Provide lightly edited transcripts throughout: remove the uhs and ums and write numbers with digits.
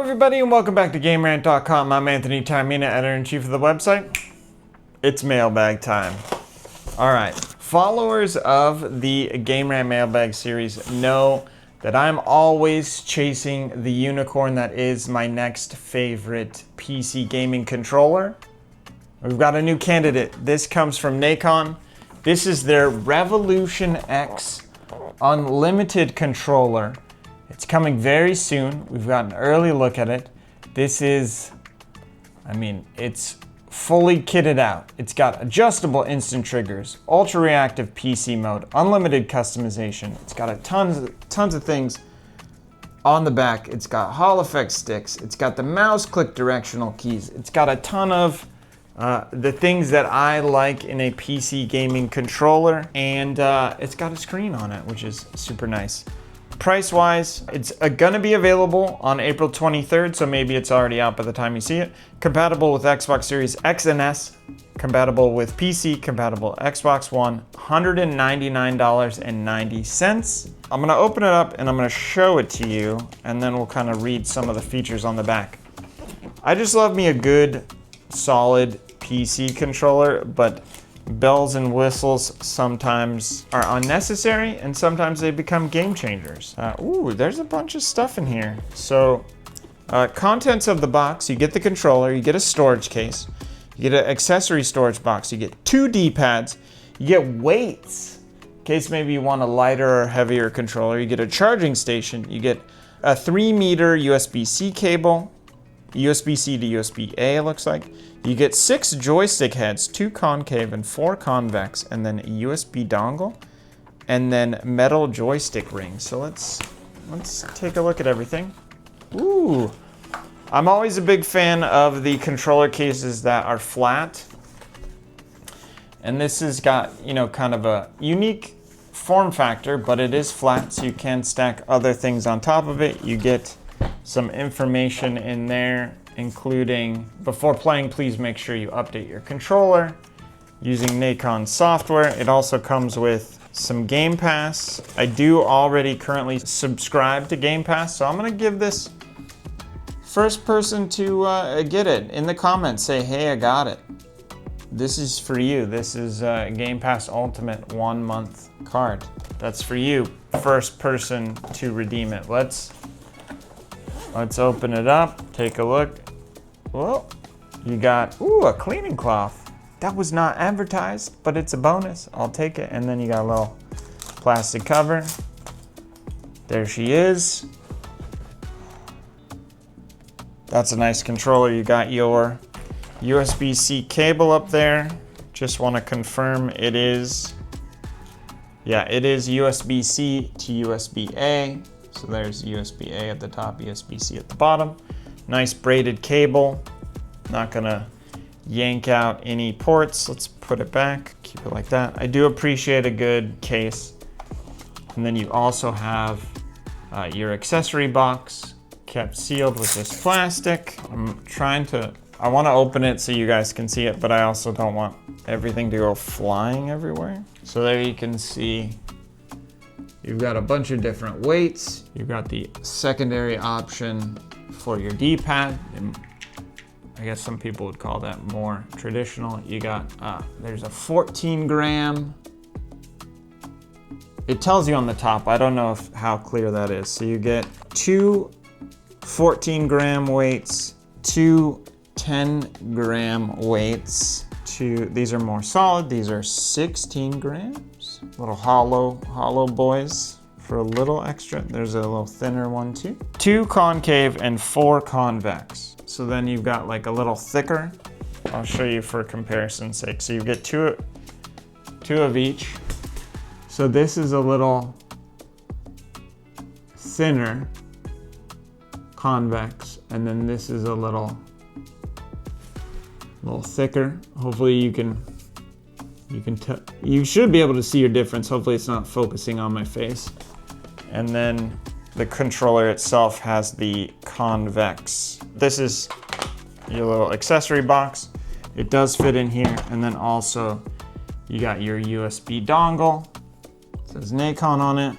Hello everybody and welcome back to GameRant.com. I'm Anthony Taormina, Editor-in-Chief of the website. It's mailbag time. Alright, followers of the GameRant mailbag series know that I'm always chasing the unicorn that is my next favorite PC gaming controller. We've got a new candidate. This comes from Nacon. This is their Revolution X Unlimited controller. It's coming very soon. We've got an early look at it. This is, it's fully kitted out. It's got adjustable instant triggers, ultra reactive PC mode, unlimited customization. It's got tons of things on the back. It's got Hall effect sticks. It's got the mouse click directional keys. It's got a ton of the things that I like in a PC gaming controller, and it's got a screen on it, which is super nice. Price-wise, it's gonna be available on April 23rd, so maybe it's already out by the time you see it. Compatible with Xbox Series X and S, compatible with PC, compatible Xbox One, $199.90. I'm gonna open it up and I'm gonna show it to you, and then we'll kind of read some of the features on the back. I just love me a good, solid PC controller, but bells and whistles sometimes are unnecessary and sometimes they become game changers. Ooh, there's a bunch of stuff in here. So, contents of the box: you get the controller, you get a storage case, you get an accessory storage box, you get 2 D-pads, you get weights in case maybe you want a lighter or heavier controller, you get a charging station, you get a 3-meter USB-C cable, USB-C to USB-A it looks like. You get 6 joystick heads, 2 concave and 4 convex, and then a USB dongle, and then metal joystick rings. So let's take a look at everything. Ooh, I'm always a big fan of the controller cases that are flat. And this has got, kind of a unique form factor, but it is flat, so you can stack other things on top of it. You get some information in there, including, before playing, please make sure you update your controller using Nacon software. It also comes with some Game Pass. I do already currently subscribe to Game Pass, so I'm gonna give this first person to get it in the comments. Say, hey, I got it. This is for you. This is Game Pass Ultimate 1-month card. That's for you, first person to redeem it. Let's open it up, take a look. Well, you got, a cleaning cloth. That was not advertised, but it's a bonus. I'll take it. And then you got a little plastic cover. There she is. That's a nice controller. You got your USB-C cable up there. Just want to confirm it is USB-C to USB-A. So there's USB-A at the top, USB-C at the bottom. Nice braided cable. Not gonna yank out any ports. Let's put it back, keep it like that. I do appreciate a good case. And then you also have your accessory box, kept sealed with this plastic. I wanna open it so you guys can see it, but I also don't want everything to go flying everywhere. So there you can see you've got a bunch of different weights. You've got the secondary option for your D-pad. I guess some people would call that more traditional. You got, there's a 14-gram. It tells you on the top. I don't know how clear that is. So you get 2 14-gram weights, 2 10-gram weights. These are more solid. These are 16 grams. Little hollow boys for a little extra. There's a little thinner one too. 2 concave and 4 convex. So then you've got like a little thicker. I'll show you for comparison's sake. So you get two of each. So this is a little thinner convex, and then this is a little thicker. Hopefully you should be able to see your difference. Hopefully it's not focusing on my face. And then the controller itself has the convex. This is your little accessory box. It does fit in here. And then also you got your USB dongle. It says Nacon on it.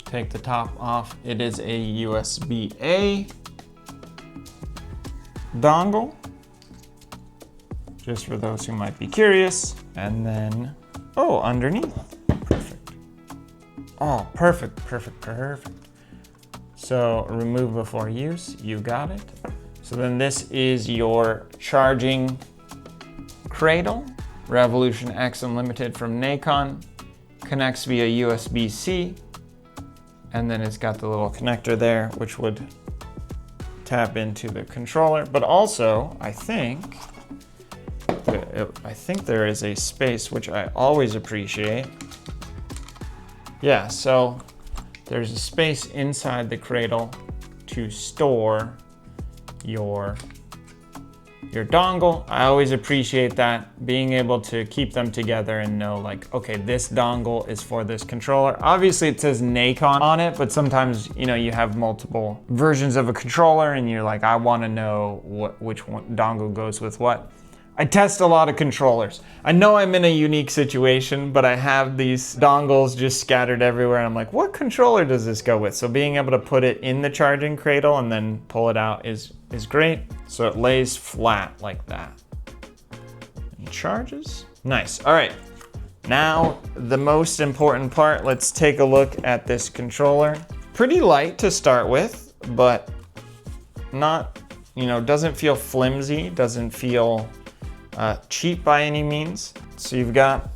Take the top off. It is a USB-A. dongle, just for those who might be curious. And then, oh, underneath, perfect. Oh, perfect, perfect, perfect. So remove before use, you got it. So then this is your charging cradle, Revolution X Unlimited from Nacon, connects via USB-C, and then it's got the little connector there, which would tap into the controller. But also, I think there is a space, which I always appreciate. Yeah, so there's a space inside the cradle to store your dongle. I always appreciate that, being able to keep them together and know like, okay, this dongle is for this controller. Obviously it says Nacon on it, but sometimes, you know, you have multiple versions of a controller and you're like, I want to know which one dongle goes with what. I test a lot of controllers. I know I'm in a unique situation, but I have these dongles just scattered everywhere. And I'm like, what controller does this go with? So being able to put it in the charging cradle and then pull it out is great. So it lays flat like that. And charges. Nice. All right. Now the most important part. Let's take a look at this controller. Pretty light to start with, but not, you know, doesn't feel flimsy, doesn't feel cheap by any means. So you've got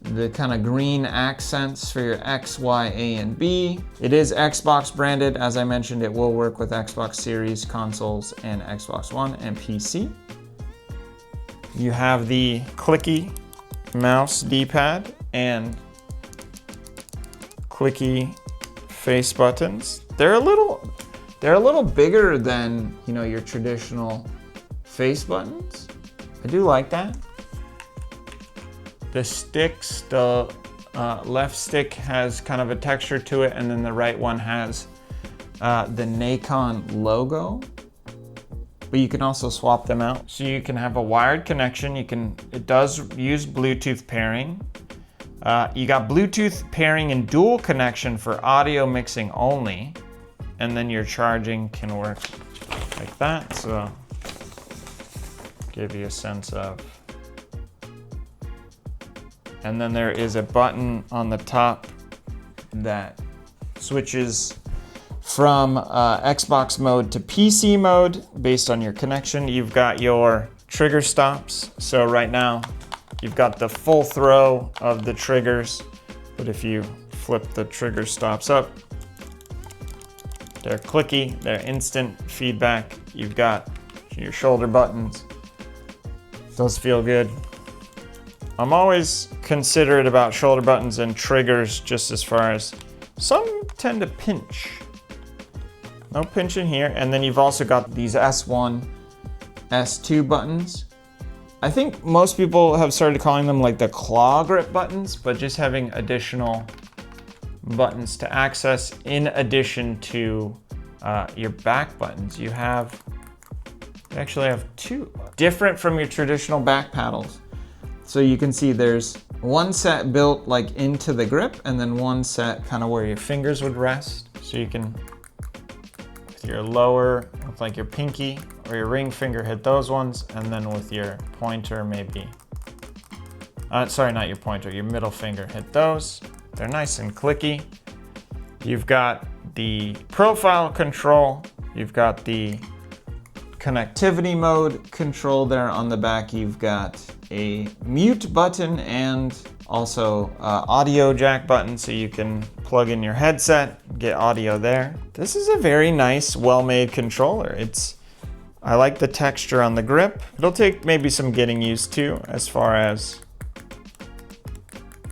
the kind of green accents for your X, Y, A, and B. It is Xbox branded. As I mentioned, it will work with Xbox Series consoles and Xbox One and PC. You have the clicky mouse D-pad and clicky face buttons. They're a little bigger than, you know, your traditional face buttons. I do like that. The sticks, the left stick has kind of a texture to it, and then the right one has the Nacon logo. But you can also swap them out. So you can have a wired connection. It does use Bluetooth pairing. You got Bluetooth pairing and dual connection for audio mixing only. And then your charging can work like that. So give you a sense of. And then there is a button on the top that switches from Xbox mode to PC mode based on your connection. You've got your trigger stops. So right now you've got the full throw of the triggers, but if you flip the trigger stops up, they're clicky, they're instant feedback. You've got your shoulder buttons. Does feel good. I'm always considerate about shoulder buttons and triggers, just as far as some tend to pinch. No pinching here. And then you've also got these S1, S2 buttons. I think most people have started calling them like the claw grip buttons, but just having additional buttons to access in addition to your back buttons. You actually have two, different from your traditional back paddles. So you can see there's one set built like into the grip, and then one set kind of where your fingers would rest. So you can, with your lower, with like your pinky or your ring finger, hit those ones, and then with your pointer maybe, sorry, not your pointer, your middle finger, hit those. They're nice and clicky. You've got the profile control, you've got the connectivity mode control there on the back. You've got a mute button and also audio jack button, so you can plug in your headset, get audio there. This is a very nice, well-made controller. I like the texture on the grip. It'll take maybe some getting used to as far as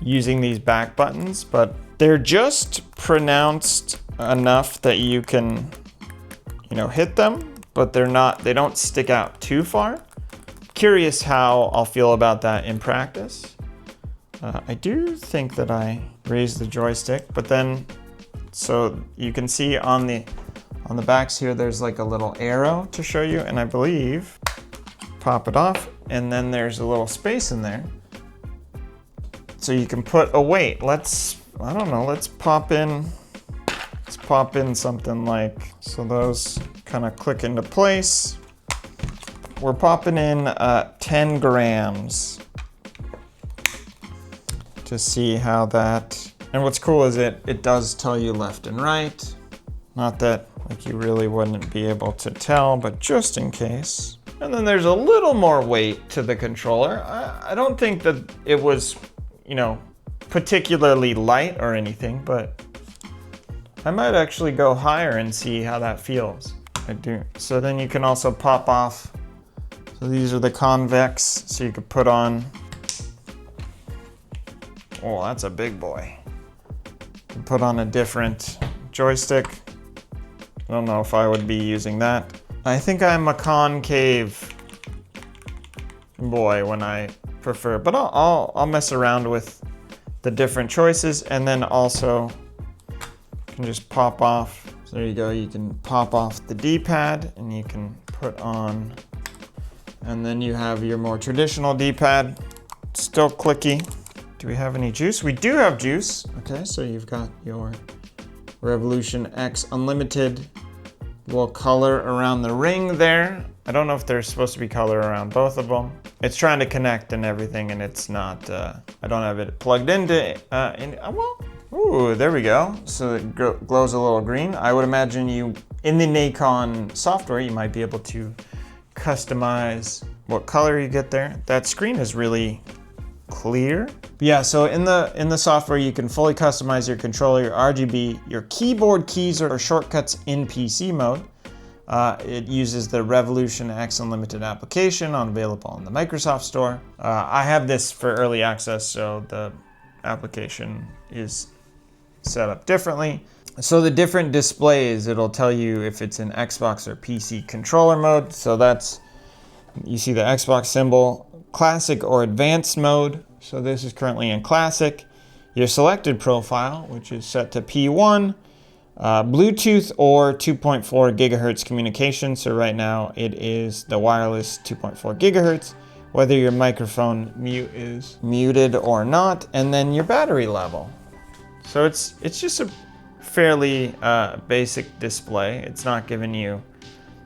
using these back buttons, but they're just pronounced enough that you can, you know, hit them, but they don't stick out too far. Curious how I'll feel about that in practice. I do think that I raised the joystick, but then, so you can see on the backs here, there's like a little arrow to show you, and I believe, pop it off, and then there's a little space in there. So you can put a weight. Let's pop in something like, so those kind of click into place. we're popping in 10 grams to see how that, and what's cool is it does tell you left and right. Not that like you really wouldn't be able to tell, but just in case. And then there's a little more weight to the controller. I don't think that it was, you know, particularly light or anything, but I might actually go higher and see how that feels. I do. So then you can also pop off. So these are the convex, so you could put on, oh, that's a big boy. You can put on a different joystick. I don't know if I would be using that. I think I'm a concave boy when I prefer, but I'll mess around with the different choices, and then also you can just pop off. So there you go, you can pop off the D-pad and you can put on, and then you have your more traditional D-pad, still clicky. Do we have any juice? We do have juice. Okay, so you've got your Revolution X Unlimited, little color around the ring there. I don't know if there's supposed to be color around both of them. It's trying to connect and everything, and it's not, I don't have it plugged into, well, ooh, there we go. So it glows a little green. I would imagine you, in the Nacon software, you might be able to customize what color you get there. That screen is really clear. Yeah, so in the software, you can fully customize your controller, your RGB, your keyboard keys or shortcuts in PC mode. It uses the Revolution X Unlimited application available on the Microsoft Store. I have this for early access, so the application is set up differently. So the different displays, it'll tell you if it's in Xbox or PC controller mode. So that's, you see the Xbox symbol, classic or advanced mode. So this is currently in classic. Your selected profile, which is set to P1, Bluetooth or 2.4 gigahertz communication. So right now it is the wireless 2.4 gigahertz, whether your microphone mute is muted or not, and then your battery level. So it's just a fairly basic display. It's not giving you,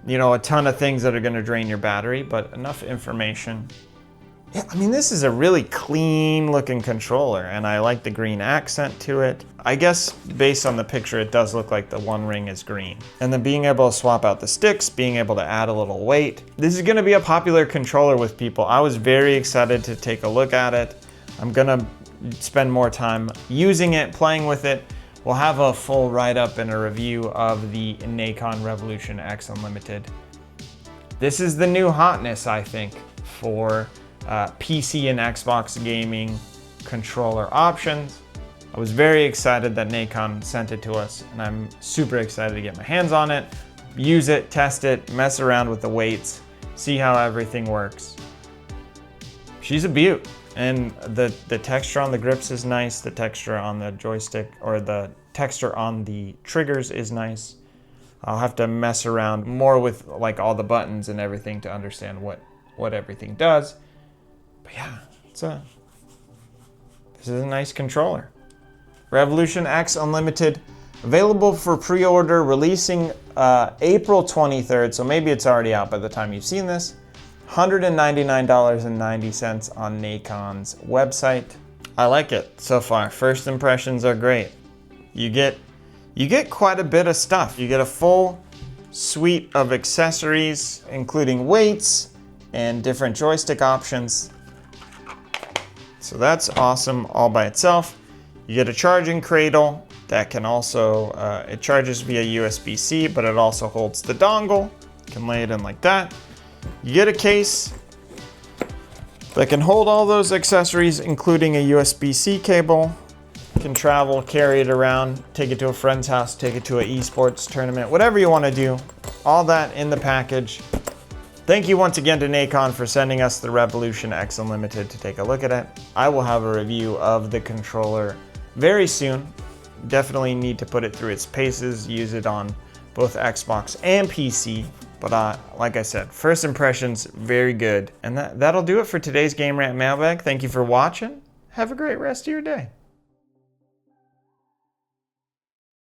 a ton of things that are going to drain your battery, but enough information. Yeah, I mean, this is a really clean looking controller, and I like the green accent to it. I guess based on the picture, it does look like the one ring is green. And then being able to swap out the sticks, being able to add a little weight. This is gonna be a popular controller with people. I was very excited to take a look at it. I'm gonna spend more time using it, playing with it. We'll have a full write-up and a review of the Nacon Revolution X Unlimited. This is the new hotness, I think, for PC and Xbox gaming controller options. I was very excited that Nacon sent it to us, and I'm super excited to get my hands on it, use it, test it, mess around with the weights, see how everything works. She's a beaut, and the texture on the grips is nice, the texture on the joystick, or the texture on the triggers is nice. I'll have to mess around more with like all the buttons and everything to understand what everything does. But yeah, this is a nice controller. Revolution X Unlimited, available for pre-order, releasing April 23rd, so maybe it's already out by the time you've seen this. $199.90 on Nacon's website. I like it so far. First impressions are great. You get quite a bit of stuff. You get a full suite of accessories, including weights and different joystick options. So that's awesome all by itself. You get a charging cradle that can also, it charges via USB-C, but it also holds the dongle. You can lay it in like that. You get a case that can hold all those accessories, including a USB-C cable. You can travel, carry it around, take it to a friend's house, take it to an esports tournament, whatever you want to do. All that in the package. Thank you once again to Nacon for sending us the Revolution X Unlimited to take a look at it. I will have a review of the controller very soon. Definitely need to put it through its paces, use it on both Xbox and PC. But like I said, first impressions, very good. And that'll do it for today's Game Rant Mailbag. Thank you for watching. Have a great rest of your day.